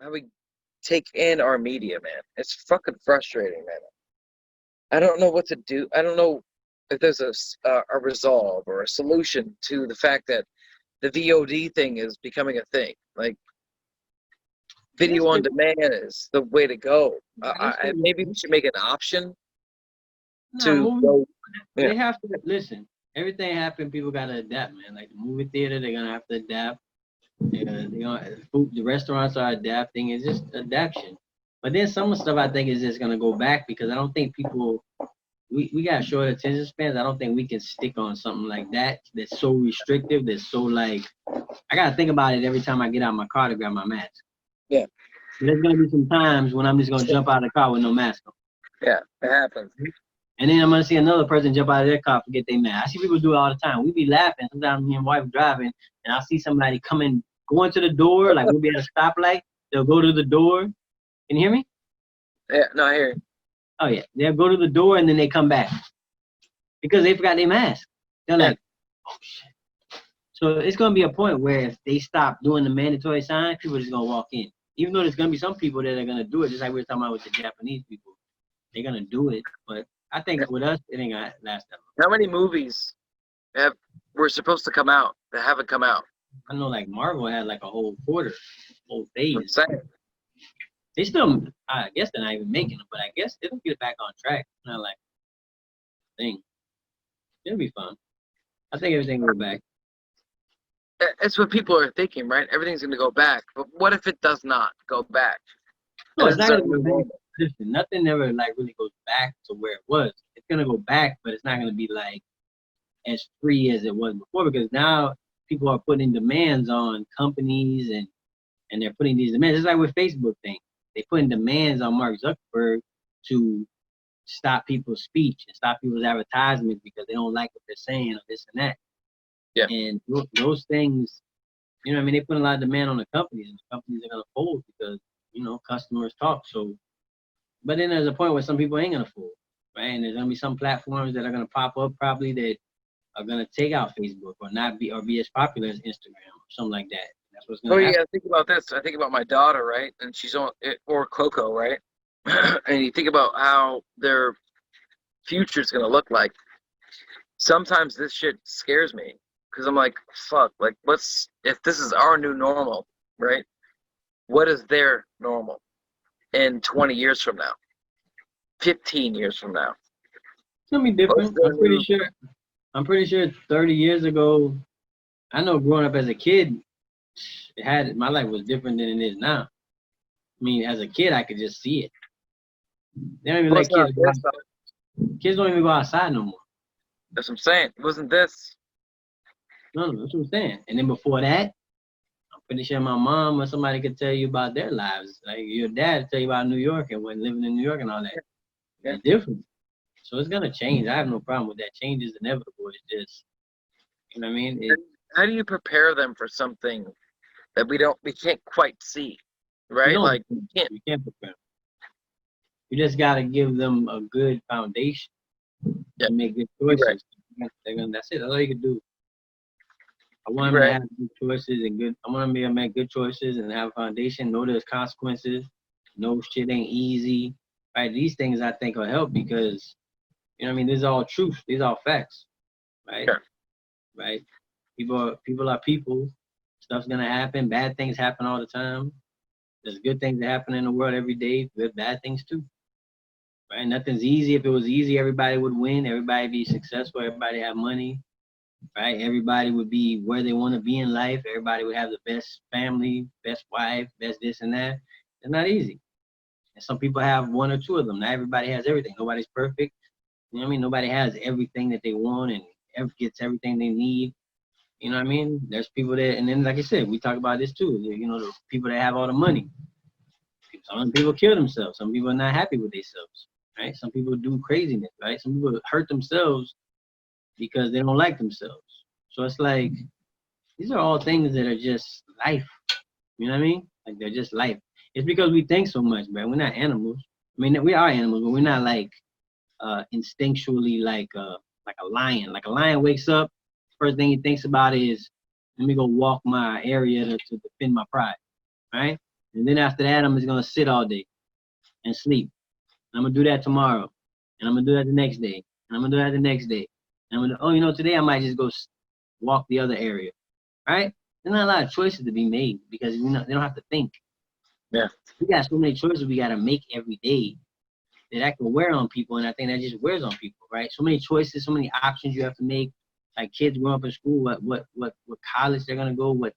we take in our media, man. It's fucking frustrating, man. I don't know what to do. I don't know if there's a resolve or a solution to the fact that the VOD thing is becoming a thing. Like video on demand is the way to go. Maybe we should make an option to go. Yeah. They have to listen. Everything happened. People gotta adapt, man. Like the movie theater, they're gonna have to adapt. The restaurants are adapting. It's just adaptation. But then some of the stuff I think is just gonna go back because I don't think people. We got short attention spans. I don't think we can stick on something like that. That's so restrictive. That's so like. I gotta think about it every time I get out of my car to grab my mask. Yeah. There's gonna be some times when I'm just gonna jump out of the car with no mask on. Yeah, it happens. And then I'm gonna see another person jump out of their car, forget their mask. I see people do it all the time. We be laughing. Sometimes me and wife driving, and I'll see somebody going to the door, like we'll be at a stoplight. They'll go to the door. Can you hear me? Yeah, no, I hear you. Oh yeah, they'll go to the door and then they come back because they forgot their mask. They're like, oh shit. So it's gonna be a point where if they stop doing the mandatory sign, people are just gonna walk in. Even though there's gonna be some people that are gonna do it, just like we were talking about with the Japanese people. They're gonna do it, but I think with us, it ain't gonna last that long. How many movies were supposed to come out that haven't come out? I know, like Marvel had like a whole phase. I'm saying. They still, I guess they're not even making them, but I guess it'll get back on track. Not like thing. It'll be fun. I think everything will go back. It's what people are thinking, right? Everything's going to go back. But what if it does not go back? No, it's not going to go back. Listen, nothing ever like really goes back to where it was. It's going to go back, but it's not going to be like as free as it was before because now people are putting demands on companies and they're putting these demands. It's like with Facebook thing. They putting demands on Mark Zuckerberg to stop people's speech and stop people's advertisements because they don't like what they're saying or this and that. Yeah. And those things, you know what I mean? They put a lot of demand on the companies and the companies are going to fold because, you know, customers talk. So, but then there's a point where some people ain't going to fold, right? And there's going to be some platforms that are going to pop up probably that are going to take out Facebook or be as popular as Instagram or something like that. That's what's going to happen. Yeah, think about this. I think about my daughter, right? And she's on, or Coco, right? And you think about how their future's going to look like. Sometimes this shit scares me because I'm like, fuck, like, if this is our new normal, right? What is their normal in 20 years from now? 15 years from now? It's going to be different. I'm pretty sure 30 years ago, I know growing up as a kid, my life was different than it is now. I mean, as a kid, I could just see it. They don't even let kids go outside. Kids don't even go outside no more. That's what I'm saying. It wasn't this. No, that's what I'm saying. And then before that, I'm pretty sure my mom or somebody could tell you about their lives. Like your dad tell you about New York and when living in New York and all that. Yeah. It's different. So it's gonna change. I have no problem with that. Change is inevitable. It's just, you know what I mean? How do you prepare them for something that we can't quite see, right? Like you can't prepare them. You just gotta give them a good foundation to make good choices. Right. That's it. That's all you can do. I want them to have good choices I want them to make good choices and have a foundation. Know there's consequences. No shit ain't easy. Right? These things I think will help because, you know what I mean? These are all truth. These are all facts. Right? Sure. Right? People are people. Stuff's gonna happen. Bad things happen all the time. There's good things that happen in the world every day. Good bad things too. Right? Nothing's easy. If it was easy, everybody would win. Everybody be successful. Everybody have money. Right? Everybody would be where they want to be in life. Everybody would have the best family, best wife, best this and that. It's not easy. And some people have one or two of them. Not everybody has everything. Nobody's perfect. You know what I mean? Nobody has everything that they want and gets everything they need. You know what I mean? There's people that, and then like I said, we talk about this too. You know, the people that have all the money. Some people kill themselves. Some people are not happy with themselves. Right? Some people do craziness. Right? Some people hurt themselves because they don't like themselves. So it's like, these are all things that are just life. You know what I mean? Like they're just life. It's because we think so much, man. We're not animals. I mean, we are animals, but we're not like instinctually like a lion. Like a lion wakes up, first thing he thinks about is, let me go walk my area to defend my pride, right? And then after that, I'm just gonna sit all day and sleep. And I'm gonna do that tomorrow, and I'm gonna do that the next day, and I'm gonna do that the next day. And I'm gonna, oh, today I might just go walk the other area, right? There's not a lot of choices to be made because they don't have to think. Yeah. We got so many choices we gotta make every day that can wear on people, and I think that just wears on people, right? So many choices, so many options you have to make. Like kids growing up in school, what college they're gonna go, what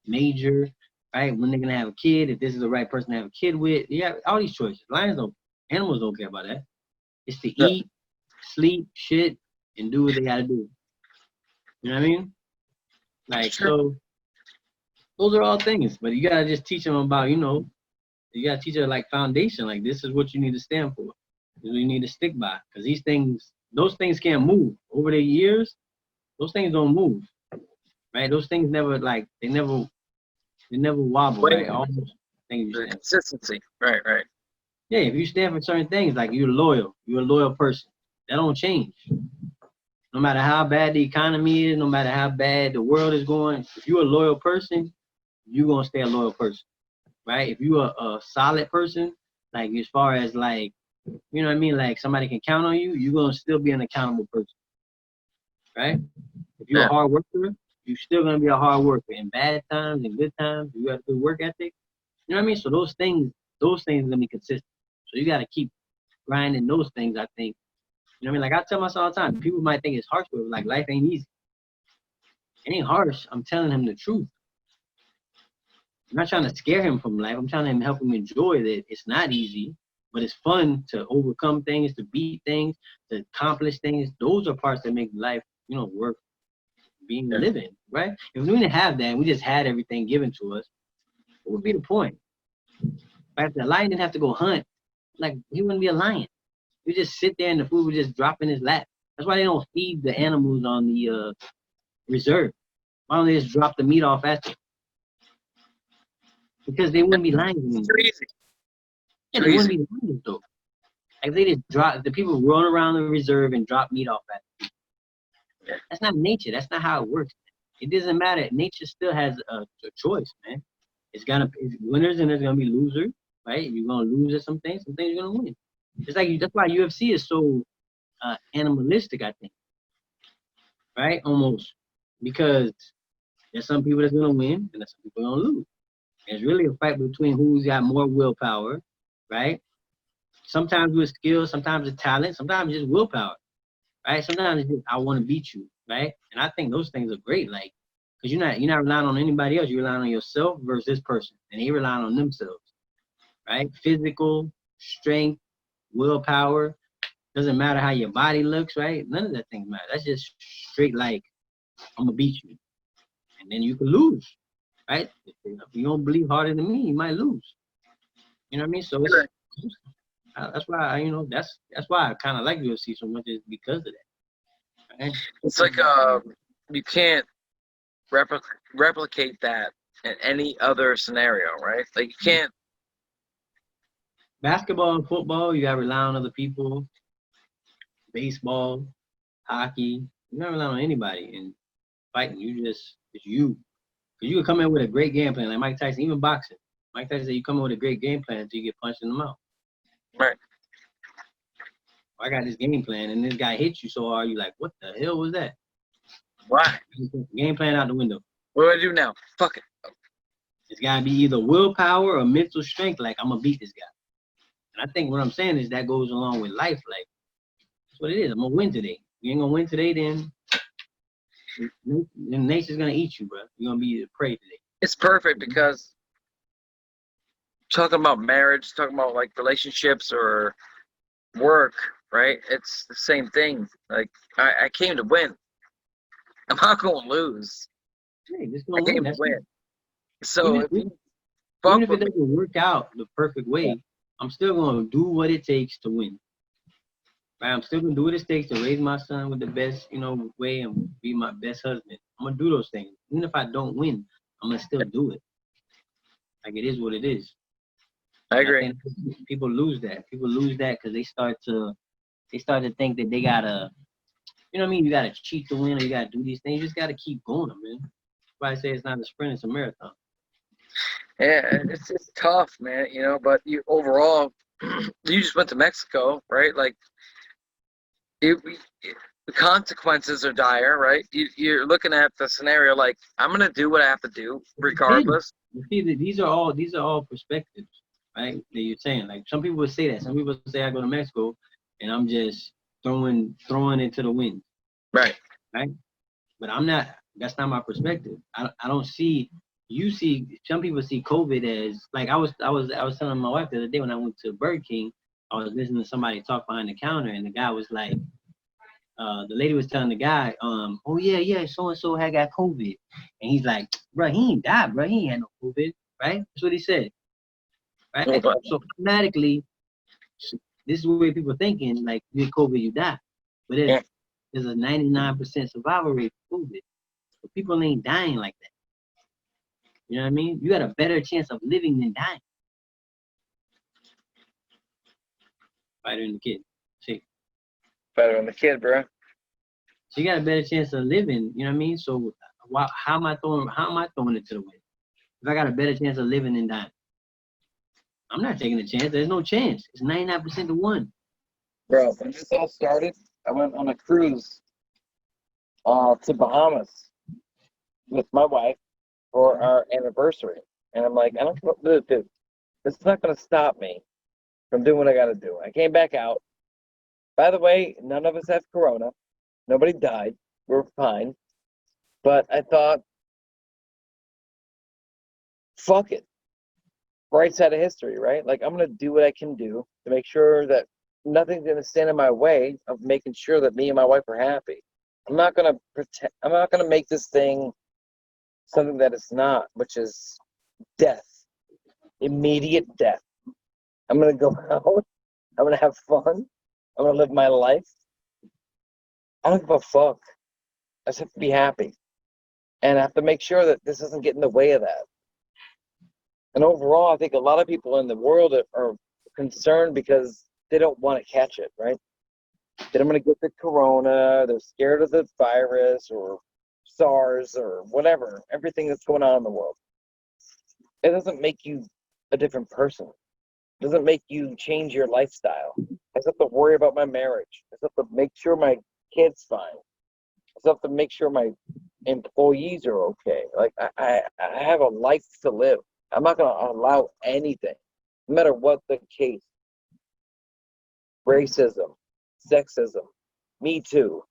major, right? When they're gonna have a kid, if this is the right person to have a kid with. Yeah, all these choices. Animals don't care about that. It's to Yeah. eat, sleep, shit, and do what they gotta do. You know what I mean? Like, Sure. so those are all things, but you gotta just teach them about, you gotta teach them like foundation. Like, this is what you need to stand for. This is what you need to stick by. Because those things can't move. Over the years, those things don't move. Right? Those things never they never wobble, Wait, right? All those things you the stand. consistency. Right, right. Yeah, if you stand for certain things, like you're a loyal person. That don't change. No matter how bad the economy is, no matter how bad the world is going, if you're a loyal person, you're gonna stay a loyal person. Right? If you're a solid person, like as far as like, you know what I mean, like somebody can count on you, you're gonna still be an accountable person. Right? If you're a Yeah. hard worker, you're still gonna be a hard worker. In bad times and good times, you got a good work ethic. You know what I mean? So those things are gonna be consistent. So you gotta keep grinding those things, I think. You know what I mean? Like I tell myself all the time, people might think it's harsh, but like life ain't easy. It ain't harsh. I'm telling him the truth. I'm not trying to scare him from life. I'm trying to help him enjoy that it's not easy, but it's fun to overcome things, to beat things, to accomplish things. Those are parts that make life, worth being Yeah. living, right? If we didn't have that, we just had everything given to us, what would be the point? Right? If the lion didn't have to go hunt, like he wouldn't be a lion. He would just sit there and the food would just drop in his lap. That's why they don't feed the animals on the reserve. Why don't they just drop the meat off at them? Because they wouldn't be lions It's anymore. too easy. Yeah, Too they wouldn't easy. be lions though. Like they just drop the people run around the reserve and drop meat off at them. Yeah. That's not nature. That's not how it works. It doesn't matter. Nature still has a choice, man. It's winners and there's gonna be losers, right? You're gonna lose at some things you're gonna win. It's like that's why UFC is so animalistic, I think, right? Almost because there's some people that's gonna win and there's some people gonna lose. It's really a fight between who's got more willpower, right? Sometimes with skill, sometimes with talent, sometimes just willpower, right? Sometimes it's just, I want to beat you, right? And I think those things are great, like, because you're not relying on anybody else. You're relying on yourself versus this person, and they relying on themselves, right? Physical strength, willpower. Doesn't matter how your body looks, right? None of that things matter. That's just straight like I'm gonna beat you, and then you can lose, right? If you don't believe harder than me, you might lose. You know what I mean? So Right. that's why that's why I kind of like UFC so much is because of that. Right? It's like you can't replicate that in any other scenario, right? Like you can't. Basketball and football, you got to rely on other people. Baseball, hockey, you never rely on anybody in fighting. It's you. Because you can come in with a great game plan, like Mike Tyson, even boxing. Mike Tyson said you come in with a great game plan until you get punched in the mouth. Right. I got this game plan, and this guy hits you so hard, you like, what the hell was that? Why? Game plan out the window. What do I do now? Fuck it. It's got to be either willpower or mental strength, like, I'm going to beat this guy. And I think what I'm saying is that goes along with life. Like, that's what it is. I'm going to win today. You ain't going to win today, then nature's going to eat you, bro. You're going to be the prey today. It's perfect because talking about marriage, talking about like relationships or work, right? It's the same thing. Like I came to win. I'm not going to lose. Hey, just I going to came win. to That's win. it. So if you Even fuck if it with me, doesn't work out the perfect way, I'm still going to do what it takes to win. Right? I'm still going to do what it takes to raise my son with the best, way and be my best husband. I'm going to do those things. Even if I don't win, I'm going to still do it. Like, it is what it is. I And I agree. think people lose that. People lose that because they start to think that they gotta, you know what I mean? You gotta cheat to win, or you gotta do these things. You just gotta keep going, man. That's why I say it's not a sprint, it's a marathon. Yeah, it's tough, man. You know, but you overall, you just went to Mexico, right? Like, you, the consequences are dire, right? You're looking at the scenario like, I'm gonna do what I have to do, It depends. regardless. You see, these are all perspectives, right? That you're saying. Like some people would say that. Some people say I go to Mexico and I'm just throwing into the wind, Right. right? But I'm not. That's not my perspective. I don't see. You see, some people see COVID as like I was telling my wife the other day when I went to Burger King. I was listening to somebody talk behind the counter, and the guy was like, the lady was telling the guy, oh yeah, so and so had got COVID, and he's like, bro, he ain't died, bro, he ain't had no COVID, right? That's what he said, No, right? but So automatically, this is where people thinking like you get COVID, you die, but yeah, there's a 99% survival rate for COVID. But people ain't dying like that. You know what I mean? You got a better chance of living than dying. Fighter and the kid. See, better than the kid, bro. so you got a better chance of living. You know what I mean? So how am I throwing it to the wind? If I got a better chance of living than dying. I'm not taking a chance. There's no chance. It's 99% to 1. Bro, when this all started, I went on a cruise to Bahamas with my wife for our anniversary, and I'm like, I don't know, dude, this is not gonna stop me from doing what I gotta do. I came back out. By the way, none of us have corona. Nobody died. We're fine. But I thought, fuck it. Right side of history, right? Like, I'm gonna do what I can do to make sure that nothing's gonna stand in my way of making sure that me and my wife are happy. I'm not gonna pretend. I'm not gonna make this thing something that it's not, which is death, immediate death. I'm gonna go out. I'm gonna have fun. I'm gonna live my life. I don't give a fuck. I just have to be happy, and I have to make sure that this doesn't get in the way of that. And overall, I think a lot of people in the world are concerned because they don't want to catch it, right? They don't want to get the corona. They're scared of the virus or SARS or whatever, everything that's going on in the world. It doesn't make you a different person. It doesn't make you change your lifestyle. I just have to worry about my marriage. I just have to make sure my kid's fine. I just have to make sure my employees are okay. Like I have a life to live. I'm not going to allow anything, no matter what the case, racism, sexism, me too.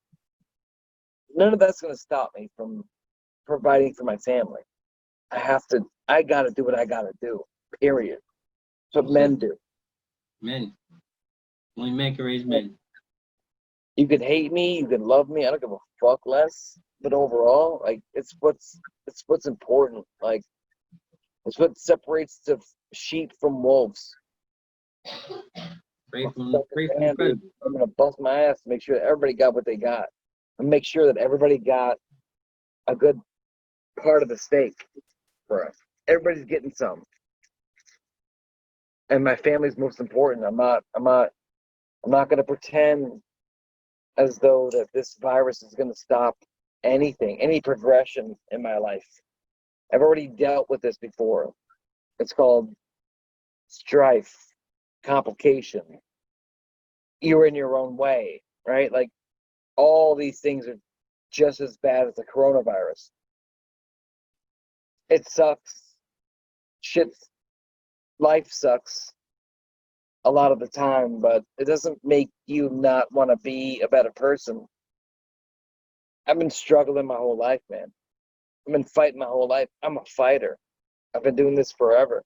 None of that's going to stop me from providing for my family. I got to do what I got to do, period. That's what men do. Men. Only men can raise men. You could hate me, you could love me, I don't give a fuck less. But overall, like, it's what's important. Like, it's what separates the sheep from wolves. Pray from the Man, dude, president. I'm gonna bust my ass to make sure that everybody got what they got, and make sure that everybody got a good part of the steak for us. Everybody's getting some, and my family's most important. I'm not gonna pretend as though that this virus is gonna stop anything, any progression in my life. I've already dealt with this before. It's called strife, complication. You're in your own way, right? Like, all these things are just as bad as the coronavirus. It sucks. Shit, life sucks a lot of the time, but it doesn't make you not want to be a better person. I've been struggling my whole life, man. I've been fighting my whole life. I'm a fighter. I've been doing this forever.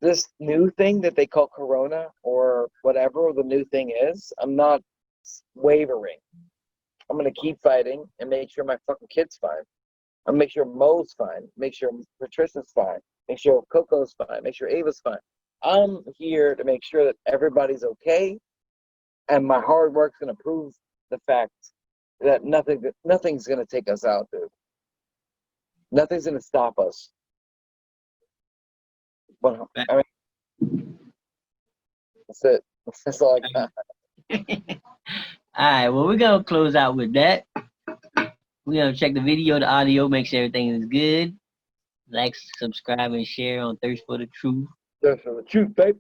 This new thing that they call corona or whatever the new thing is, I'm not wavering. I'm gonna keep fighting and make sure my fucking kid's fine. I'm gonna make sure Mo's fine. Make sure Patricia's fine. Make sure Coco's fine. Make sure Ava's fine. I'm here to make sure that everybody's okay, and my hard work's gonna prove the fact that nothing's gonna take us out, dude. Nothing's gonna stop us. But I mean, that's it. That's all I got. All right, well, we're gonna close out with that. We're gonna check the video, the audio, make sure everything is good. Like, subscribe, and share on Thirst for the Truth. That's for the truth, babe.